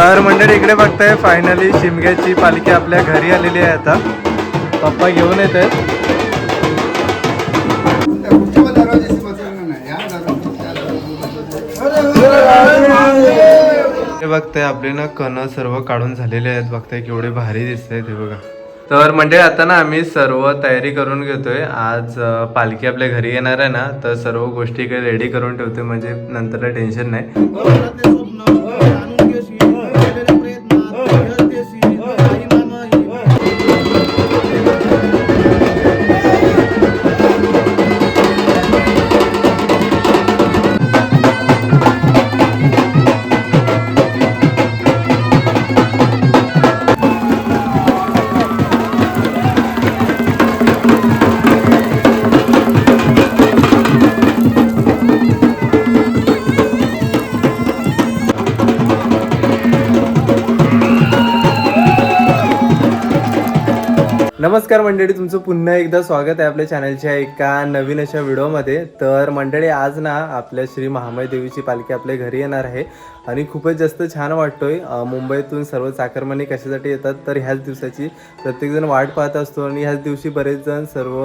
तर मंडळी इकडे बघताय फायनली शिमग्याची पालखी आपल्या घरी आलेली आहे. आता पप्पा घेऊन येत आहेत. हे बघताय आपले ना कण सर्व काढून झालेले आहेत. बघताय केवढे भारी दिसत आहेत हे बघा. तर मंडळी आता ना आम्ही सर्व तयारी करून घेतोय. आज पालखी आपल्या घरी येणार आहे ना, तर सर्व गोष्टी काही रेडी करून ठेवतोय म्हणजे नंतरला टेन्शन नाही. नमस्कार मंडळी, तुमचं पुन्हा एकदा स्वागत आहे आपल्या चॅनलच्या एका नवीन अशा व्हिडिओमध्ये. तर मंडळी आज ना आपल्या श्री महामाई देवीची पालखी आपल्या घरी येणार आहे आणि खूपच जास्त छान वाटतोय. मुंबईतून सर्व चाकरमानी कशासाठी येतात तर ह्याच दिवसाची प्रत्येकजण वाट पाहत असतो आणि ह्याच दिवशी बरेच जण सर्व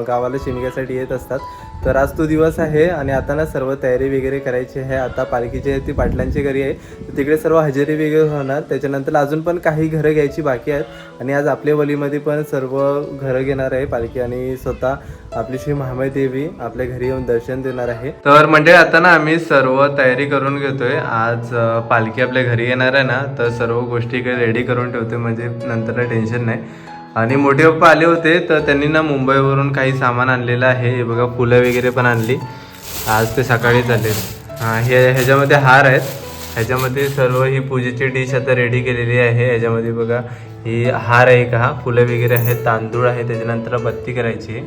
गावाला शिमग्यासाठी येत असतात. तर आज तो दिवस आहे आणि आता ना सर्व तयारी वगैरे करायची आहे. आता पालखीची आहे ती पाटलांच्या घरी आहे, तर तिकडे सर्व हजेरी वगैरे होणार. त्याच्यानंतर अजून पण काही घरं घ्यायची बाकी आहेत आणि आज आपल्या वलीमध्ये पण सर्व घरं घेणार आहे पालखी आणि स्वतः आपली श्री महामाई देवी आपल्या घरी येऊन दर्शन देणार आहे. तर म्हणजे आता ना आम्ही सर्व तयारी करून घेतोय. आज पालखी आपल्या घरी येणार आहे ना, तर सर्व गोष्टी काही रेडी करून ठेवतोय म्हणजे नंतरला टेन्शन नाही. आणि मोठे पप्पा आले होते तर त्यांनी ना मुंबईवरून काही सामान आणलेलं आहे. हे बघा फुलं वगैरे पण आणली, आज ते सकाळीच आले. ह्याच्यामध्ये हार आहेत, ह्याच्यामध्ये सर्व ही पूजेची डिश आता रेडी केलेली आहे. ह्याच्यामध्ये बघा ही हार आहे का, फुलं वगैरे आहेत, तांदूळ आहे, त्याच्यानंतर बत्ती करायची.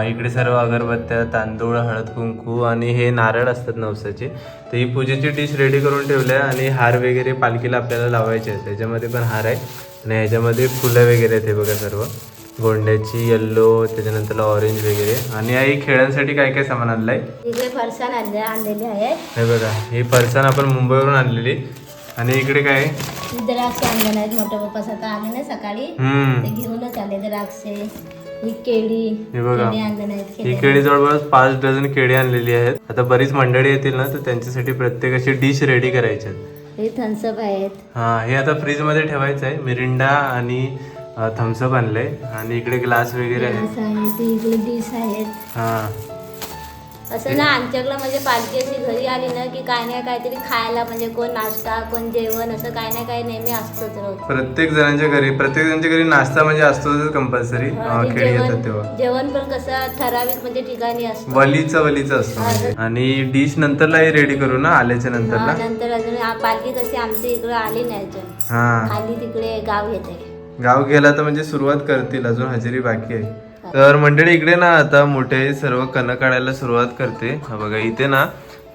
इकडे सर्व अगरबत्त्या, तांदूळ, हळद कुंकू आणि हे नारळ असतात नवसाचे. तर ही पूजेची डिश रेडी करून ठेवल्या आणि हार वगैरे पालखीला आपल्याला लावायचे आहेत. त्याच्यामध्ये पण हार आहे आणि ह्याच्यामध्ये फुलं वगैरे आहेत. हे बघा सर्व गोंड्याची, येल्लो, त्याच्यानंतर ऑरेंज वगैरे. आणि आई खेळांसाठी काय काय सामान आणलंय? इकडे फरसाण आणलेले आहे. हे बघा ही फरसाण आपण मुंबईवरून आणलेली. आणि इकडे काय द्राक्ष आणले नाहीत, मोठ्या पप्पा स्वतः आले ना सकाळी, ते घेऊनच आले द्राक्षे. ही केळी, हे बघा आणले नाहीत. ही केळी जवळपास 5 डझन केळी आणलेली आहेत. आता बरीच मंडळी येतील ना, तर त्यांच्यासाठी प्रत्येक अशी डिश रेडी करायची आहेत. हे थम्सअप आहेत. हे आता फ्रीज मध्ये ठेवायचं आहे. मिरिंडा आणि थम्सअप आणलंय आणि इकडे ग्लास वगैरे आहेत. इकडे डिश आहेत. असं ना आमच्याकडे म्हणजे पालखी अशी घरी आली ना की काय नाही काहीतरी खायला, म्हणजे कोण नाश्ता, कोण जेवण, असं काही ना काही नेहमी असतोच रोज. प्रत्येक जणांच्या घरी नाश्ता म्हणजे असतोच कंपल्सरी. खेळी येतात तेव्हा जेवण पण कसं ठराविक म्हणजे ठिकाणी असतं, वलीचं असतं. आणि डिश नंतरला रेडी करू ना आल्याच्या नंतरला. नंतर अजून पालखी कशी आमच्या इकडे आली नाही अजून, खाली तिकडे गाव घेते. गाव गेला तर म्हणजे सुरुवात करतील, अजून हजेरी बाकी आहे. तर मंडळी इकडे ना आता मोठे सर्व कण काढायला सुरुवात करते. बघा इथे ना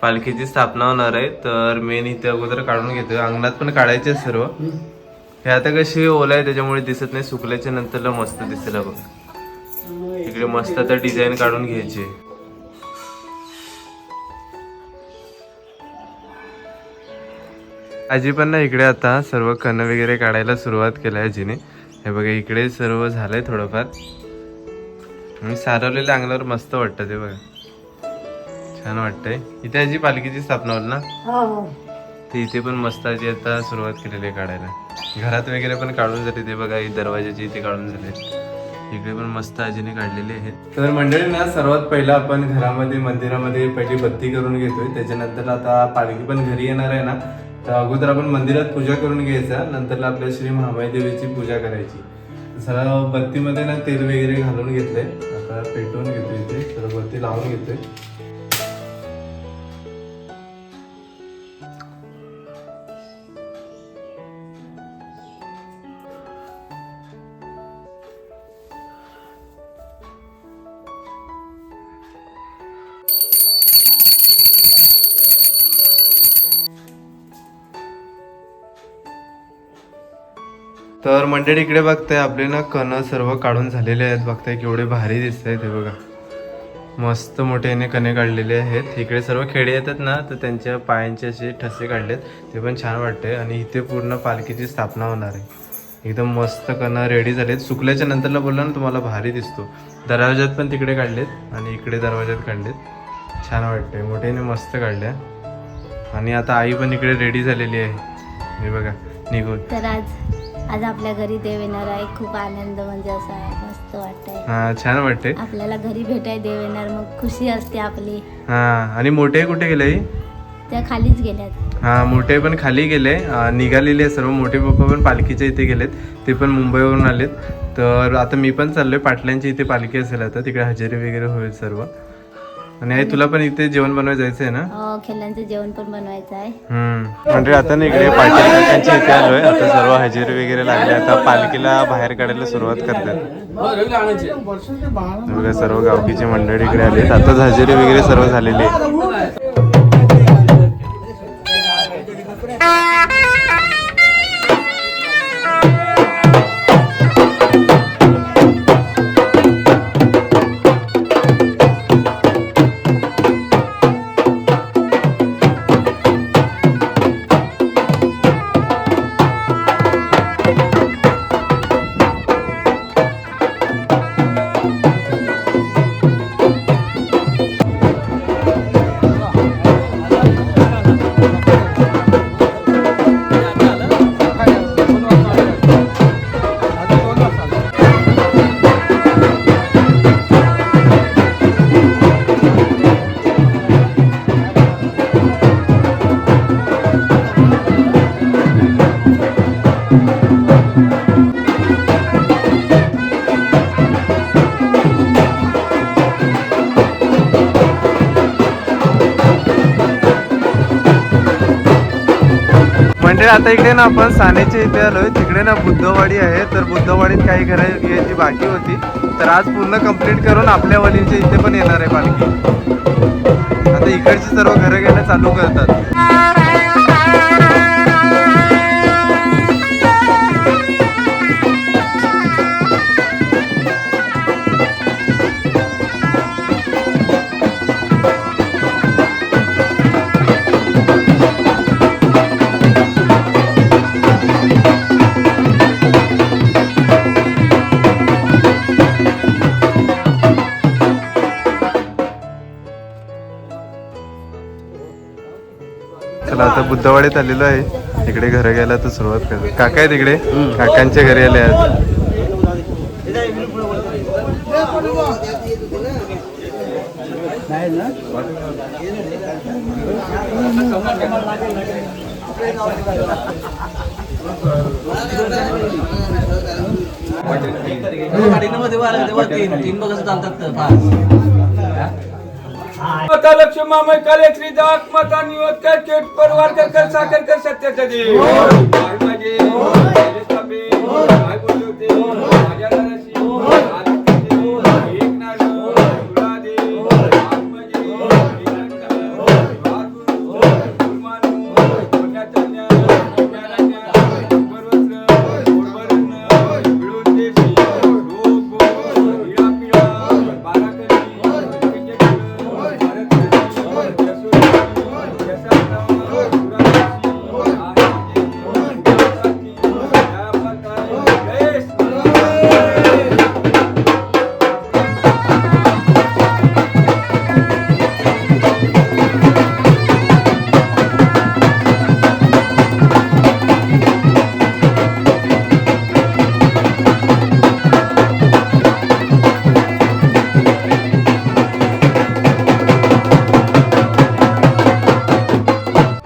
पालखीची स्थापना होणार आहे, तर मेन इथे अगोदर काढून घेतोय. अंगणात पण काढायचे सर्व. हे आता कशी ओला आहे त्याच्यामुळे दिसत नाही, सुकल्याच्या नंतरला मस्त दिसेल. बघ इकडे मस्त आता डिझाईन काढून घ्यायची. आजी पण ना इकडे आता सर्व कण वगैरे काढायला सुरुवात केली आजीने. हे बघा इकडे सर्व झालंय थोडंफार. सारवलेल्या अंगणावर मस्त वाटतं ते बघा, छान वाटतंय. इथे आजी पालखीची स्थापना होईल ना, तर इथे पण मस्त आजी आता सुरुवात केलेली आहे काढायला. घरात वगैरे पण काढून झाले. ते बघा दरवाजाची इथे काढून झाले, इकडे पण मस्त आजीने काढलेले आहेत. तर मंडळी ना सर्वात पहिला आपण घरामध्ये मंदिरामध्ये पहिली बत्ती करून घेतोय. त्याच्यानंतर आता पालखी पण घरी येणार आहे ना, तर अगोदर आपण मंदिरात पूजा करून घ्यायचा, नंतर आपल्या श्री महामाई देवीची पूजा करायची. सर्व बत्तीमध्ये ना तेल वगैरे घालून घेतलंय. आता पेटवून घेतोय, इथे सर्व बत्ती लावून घेतोय. तर मंडळी इकडे बघताय आपले ना कण सर्व काढून झालेले आहेत. बघताय केवढे भारी दिसत आहेत. हे बघा मस्त मोठ्याने कणे काढलेले आहेत. इकडे सर्व खेडे येतात ना, तर त्यांच्या पायांचे असे ठसे काढलेत, ते पण छान वाटते. आणि इथे पूर्ण पालखीची स्थापना होणार आहे. एकदम मस्त कणं रेडी झालेत. सुकल्याच्या नंतरला बोलला ना तुम्हाला भारी दिसतो. दरवाज्यात पण तिकडे काढलेत आणि इकडे दरवाज्यात काढलेत. छान वाटते, मोठ्याने मस्त काढल्या. आणि आता आई पण इकडे रेडी झालेली आहे, हे बघा निघून. तर आज आपल्या घरी देव येणार आहे. खूप आनंद म्हणजे असा मस्त वाटतंय. हा छान वाटते. आपल्याला घरी भेटाय देव येणार, मग खुशी असते आपली. हा आणि मोठे कुठे गेले? त्या खालीच गेल्यात. हा मोठे पण खाली गेले, निघालेले आहे सर्व. मोठे पप्पा पण पालखीच्या इथे गेलेत, ते पण मुंबईवरून आलेत. तर आता मी पण चाललोय, पाटलांची इथे पालखी असेल आता, तिकडे हजेरी वगैरे होईल सर्व. आणि आई तुला पण इथे जेवण बनवायला जायचं आहे ना? खेळांचं जेवण पण बनवायचं आहे. म्हणजे आता ना इकडे पाटील काकांच्या इथे आलोय. आता सर्व हजेरी वगैरे लागले, आता पालखीला बाहेर काढायला सुरुवात करतात. बघा सर्व गावकीची मंडळी इकडे आली, आताच हजेरी वगैरे सर्व झालेली आहे. म्हणजे आता इकडे ना आपण सानेच्या इथे आलोय. तिकडे ना बुद्धवाडी आहे, तर बुद्धवाडीत काही घरं यायची बाकी होती, तर आज पूर्ण कंप्लीट करून आपल्या वलींच्या इथे पण येणार आहे पालखी. आता इकडची सर्व घरं घ्यायला चालू करतात. चला आता बुद्धवाडीत आलेलो आहे, तिकडे घरं घ्यायला तर सुरुवात करतो. काका आहे तिकडे, काकांच्या घरी आले आहेत. माता लक्ष्मी मामय काले श्री दास माता निवत कर केट परिवार कर साकर कर सत्य कधी माझे स्थापे काय बोलले होते माझ्या घराशी एक नार तुला दे आत्मजे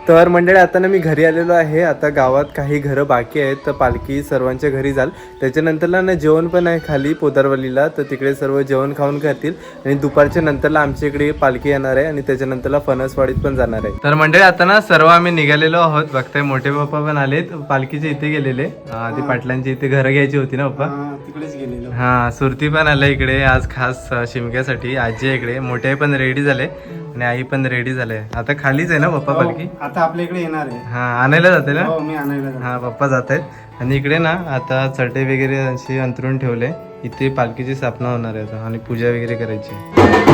तर मंडळी आता ना मी घरी आलेलो आहे. आता गावात काही घरं बाकी आहेत, तर पालखी सर्वांच्या घरी जाल. त्याच्यानंतरला ना जेवण पण आहे खाली पोदारवलीला, तर तिकडे सर्व जेवण खाऊन करतील. आणि दुपारच्या नंतरला आमच्या इकडे पालखी येणार आहे आणि त्याच्यानंतरला फणसवाडीत पण जाणार आहे. तर मंडळी आता ना सर्व आम्ही निघालेलो आहोत. बघताय मोठे पप्पा पण आलेत, पालखीच्या इथे गेलेले. आधी पाटलांची इथे घरं घ्यायची होती ना पप्पा, तिकडेच गेलेलो. हा सुरती पण आलं इकडे आज खास शिमग्यासाठी. आजी इकडे मोठे पण रेडी झाले. आणि आई पण रेडी झाले. आता खालीच आहे ना पप्पा पालखी? आता आपल्या इकडे येणार आहे. हा आणायला जाते ना? हो मी आणायला जातो. हा पप्पा जात आहेत. आणि इकडे ना आता चटे वगैरे अशी अंतरून ठेवले. इथे पालखीची स्थापना होणार आहे आता आणि पूजा वगैरे करायची.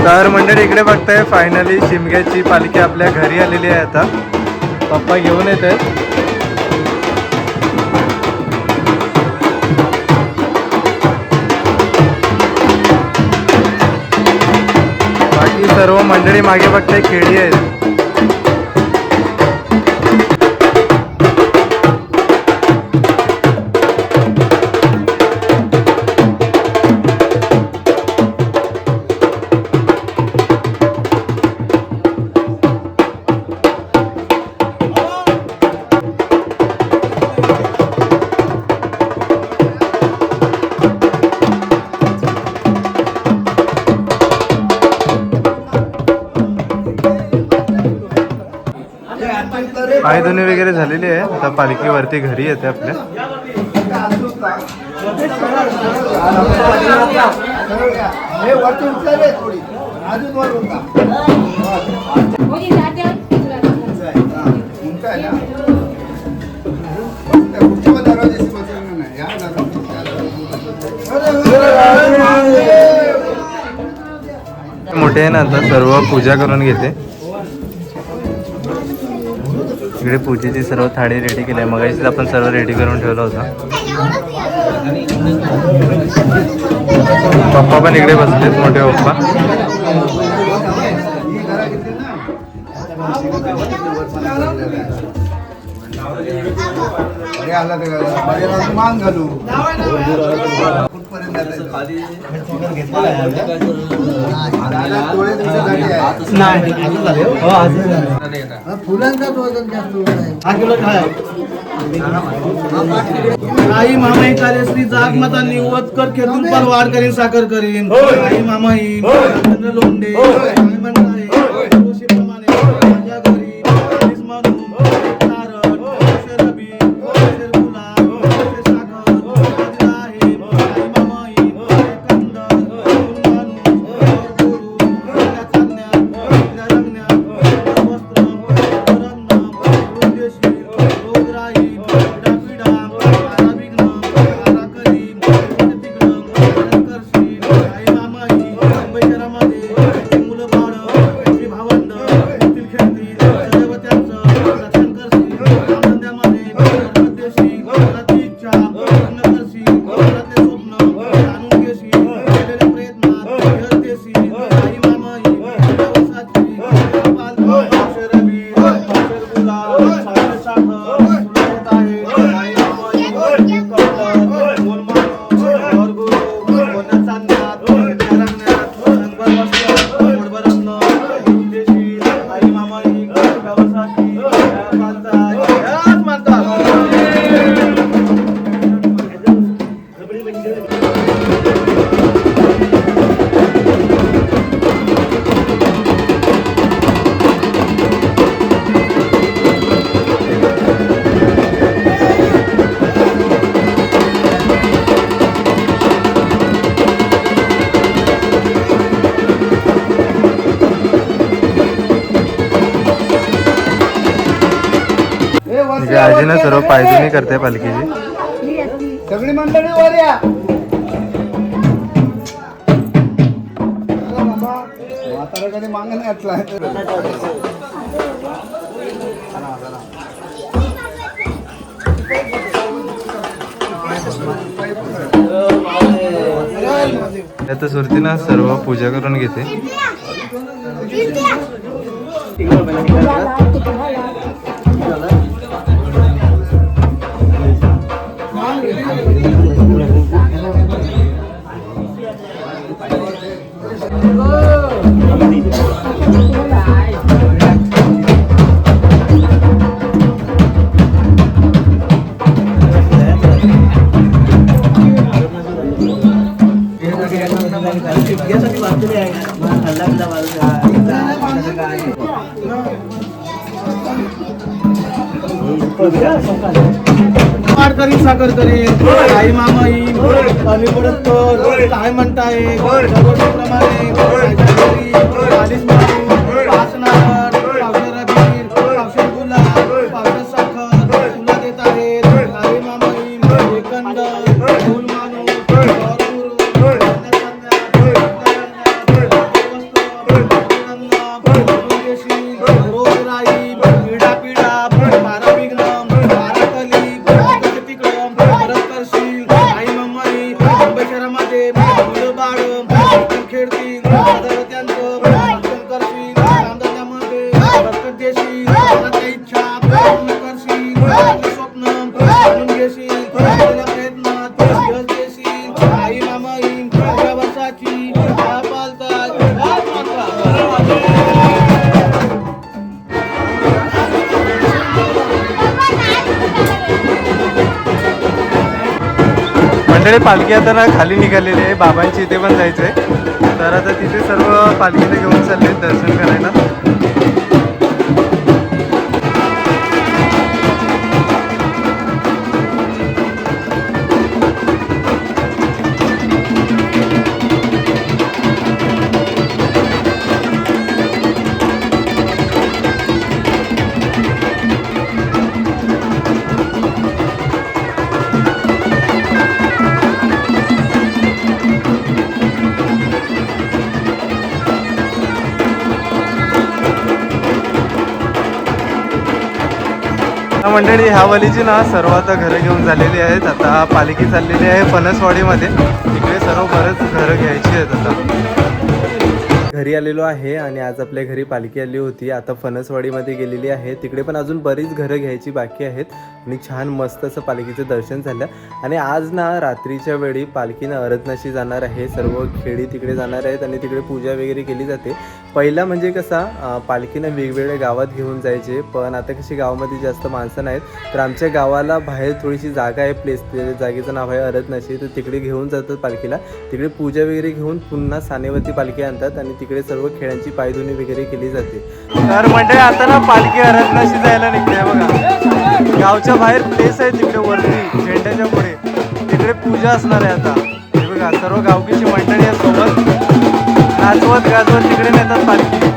तर मंडळी इकडे बघताय फायनली शिमग्याची पालखी आपल्या घरी आलेली आहे. आता पप्पा घेऊन येत आहेत. बाकी सर्व मंडळी मागे बघताय खेळी आहेत. पायधुनी वगैरे झालेली आहे. आता पालखीवरती घरी येते आपल्या. मोठे आहे ना आता सर्व पूजा करून घेते. इकडे पूजेची सर्व थाळी रेडी केली आहे. मगाशीच आपण सर्व रेडी करून ठेवलं होतं. पप्पा पण इकडे बसलेत, मोठे पप्पा. मान घालू फुलांचा आई मामाई कार्यश्री जागमाता निवत कर खेतून परवार करीन साखर करीन. आई मामाई लोंडे माझ्या घरी म्हणून आजी ना सर्व पायधुनी करते पालखीची. सगळी मंडळी वर या. म्हातारा कधी मागण घातला. आता सुरतीनं सर्व पूजा करून घेते. करीन साखर करीन आई मामा येईन आणि परत काय म्हणताय प्रमाणे पाच नारळ, पावशेर अबीर, पावशेर गुलाब, पावशेर साखर तुला देत आहेत. आई मामाई एकंद फुल मानूस खेळतील त्यांचं करशील देशील इच्छा पूर्ण करशील स्वप्न जाणून घेशील प्रयत्नात यश देशील. आई मामाई या वर्षाची पालतात. मंडळी पालखी आता ना खाली निघालेली आहे, बाबांची इथे पण जायचं आहे. तर आता तिथे सर्व पालखीला घेऊन चालले दर्शन करायला. मंडळी ह्या वालीची ना सर्व आता घरं घेऊन झालेली आहेत. आता पालखी चाललेली आहे फणसवाडीमध्ये. तिकडे सर्व बरेच घरं घ्यायची आहेत. आता घरी आलेलो आहे आणि आज आपल्या घरी पालखी आली होती. आता फणसवाडीमध्ये गेलेली आहे. तिकडे पण अजून बरीच घरं घ्यायची बाकी आहेत आणि छान मस्त असं पालखीचं दर्शन झालं. आणि आज ना रात्रीच्या वेळी पालखीनं अरदनाशी जाणार आहे. सर्व खेडी तिकडे जाणार आहेत आणि तिकडे पूजा वगैरे केली जाते. पहिला म्हणजे कसा पालखीनं वेगवेगळ्या गावात घेऊन जायचे, पण आता कशी गावामध्ये जास्त माणसं नाहीत, तर आमच्या गावाला बाहेर थोडीशी जागा आहे, प्लेस, त्या जागेचं नाव आहे अरदनाशी. तर तिकडे घेऊन जातात पालखीला. तिकडे पूजा वगैरे घेऊन पुन्हा सानेवरती पालखी आणतात आणि तिकडे सर्व खेळांची पायधुनी वगैरे केली जाते. तर म्हणजे आता ना पालखी अरदनाशी जायला निघते बघा. गावच्या बाहेर प्लेस आहे तिकडे वरती झेंड्याच्या पुढे, तिकडे पूजा असणार आहे. आता हे बघा सर्व गावकीची मंडळी आहे सोबत, नाचवत गाजवत तिकडे नेतात पालखी.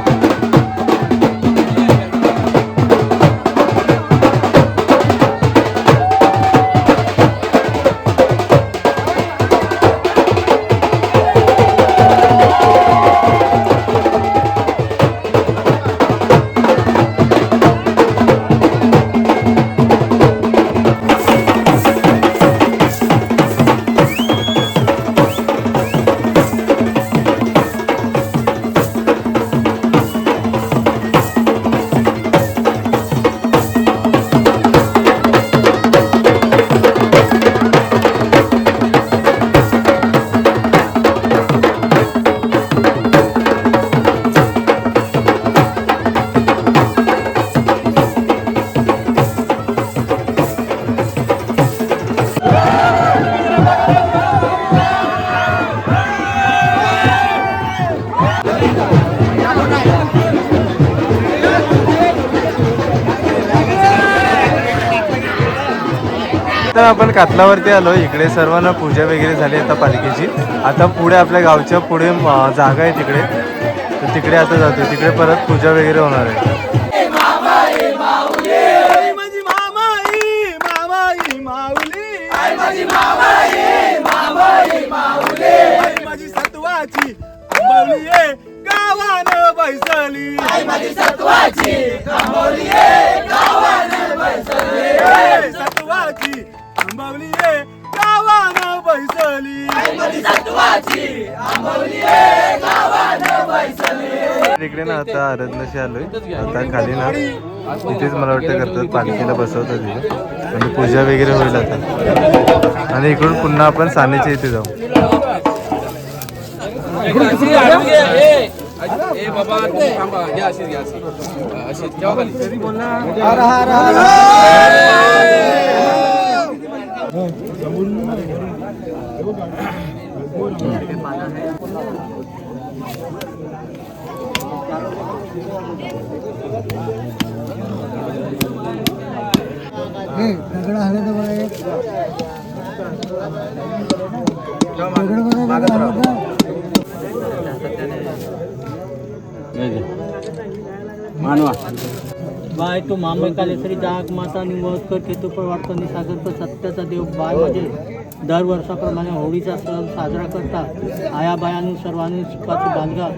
तर आपण कातलावरती आलो. इकडे सर्वांना पूजा वगैरे झाली आता पालखीची. आता पुढे आपल्या गावच्या पुढे जागा आहे तिकडे, तर तिकडे आता जातो. तिकडे परत पूजा वगैरे होणार आहे. गावानं बैसली सत्वाची आंबवली गावानं बैसली सत्वाची आंबवली गावानं बैसली सत्वाची आंबवली गावानं बैसली. इकडे ना आता अरदनाशी आलोय. आता खाली ना तिथेच मला वाटतं करतात, पालखीला बसवतात तिथे आणि पूजा वगैरे होईल आता. आणि इकडून पुन्हा आपण सानेच्या इथे जाऊ. बाबा थांबा, घ्या अशीच घ्या अशीच ठेवा खाली. बाय तो मामय कालेश्वरी जाग माता निवडकर केतुपर वाटतो सागर पर सत्याचा देव बाय म्हणजे दर वर्षाप्रमाणे होळीचा सण साजरा करतात. आया बायानु सर्वांनी सुखाची बांधगा.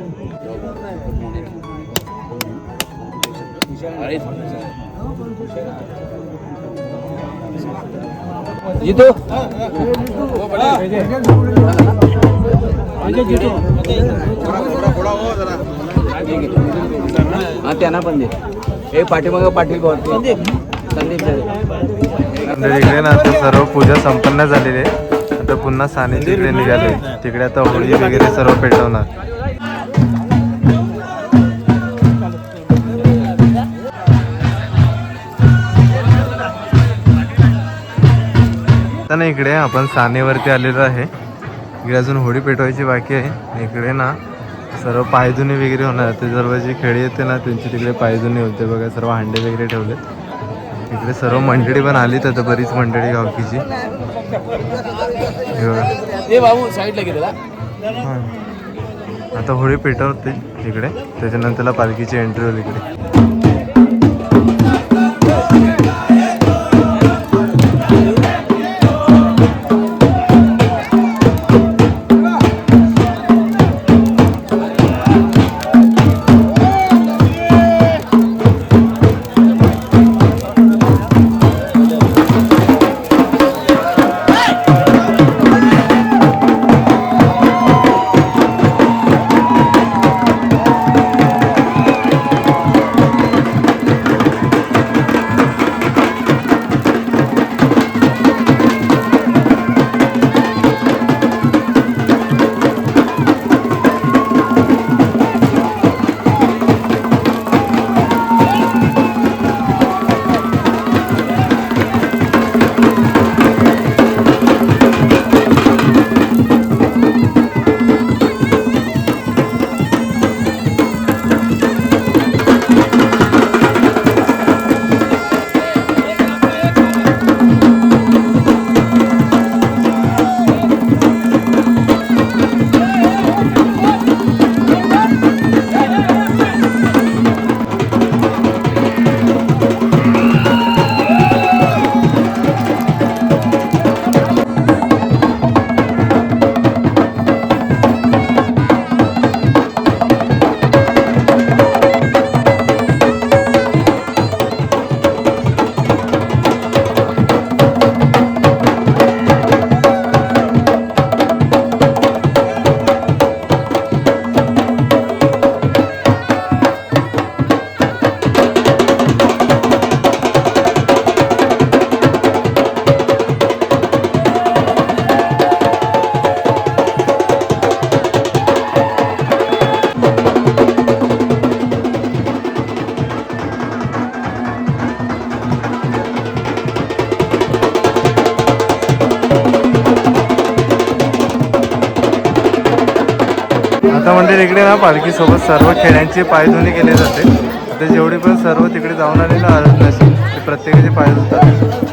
त्यांना पण दे. हे पाठीमागं पाटील संदीप इकडे ना आता सर्व पूजा संपन्न झालेली आहे. आता पुन्हा साने तिकडे निघाले. तिकडे आता होळी वगैरे सर्व पेटवणार. आता ना इकडे आपण सानेवरती आलेलो आहे. इकडे अजून होळी पेटवायची बाकी आहे. इकडे ना सर्व पायधुनी वगैरे होणार. ते सर्व जी खेळी येते ना त्यांची तिकडे पायधुनी होते बघा. सर्व हांडे वगैरे ठेवले. इकडे सर्व मंडळी पण आलीत. आता बरीच मंडळी गावकीची. साईडला गेलेला. आता होळी पेटवते इकडे. त्याच्यानंतर पालखीची एंट्री होईल इकडे. आता म्हणजे इकडे ना पालखीसोबत सर्व खेळ्यांची पायधुनी केली जाते. आता जेवढी पण सर्व तिकडे जाऊन आले ना नशीब ते प्रत्येकाचे पाय धुतात.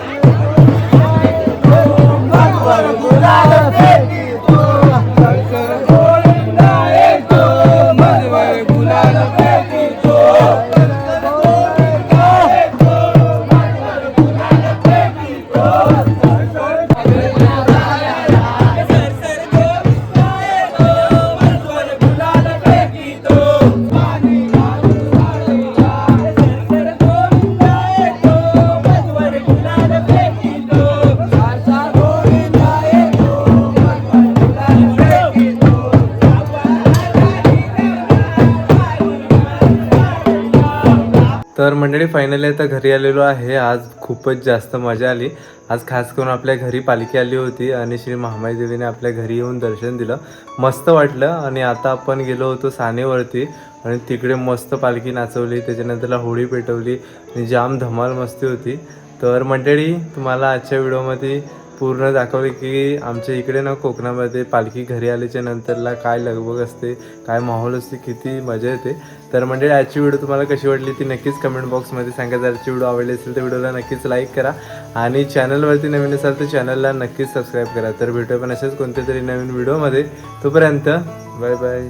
तर मंडळी फायनली आता घरी आलेलो आहे. आज खूपच जास्त मजा आली. आज खास करून आपल्या घरी पालखी आली होती आणि श्री महामाई देवीने आपल्या घरी येऊन दर्शन दिलं. मस्त वाटलं. आणि आता आपण गेलो होतो सानेवरती आणि तिकडे मस्त पालखी नाचवली. त्याच्यानंतरला होळी पेटवली आणि जाम धमाल मस्ती होती. तर मंडळी तुम्हाला आजच्या व्हिडिओमध्ये पूर्ण दाखवले की आमच्या इकडे ना कोकणामध्ये पालखी घरी आल्याच्या नंतरला काय लगबग असते, काय माहोल असते, किती मजा येते. तर मंडळी आजची व्हिडिओ तुम्हाला कशी वाटली ती नक्कीच कमेंट बॉक्समध्ये सांगा. जर आजची व्हिडिओ आवडली असेल तर व्हिडिओला नक्कीच लाईक करा आणि चॅनलवरती नवीन असाल तर चॅनलला नक्कीच सबस्क्राईब करा. तर भेटूया पण असेच कोणत्या तरी नवीन व्हिडिओमध्ये. तोपर्यंत बाय बाय.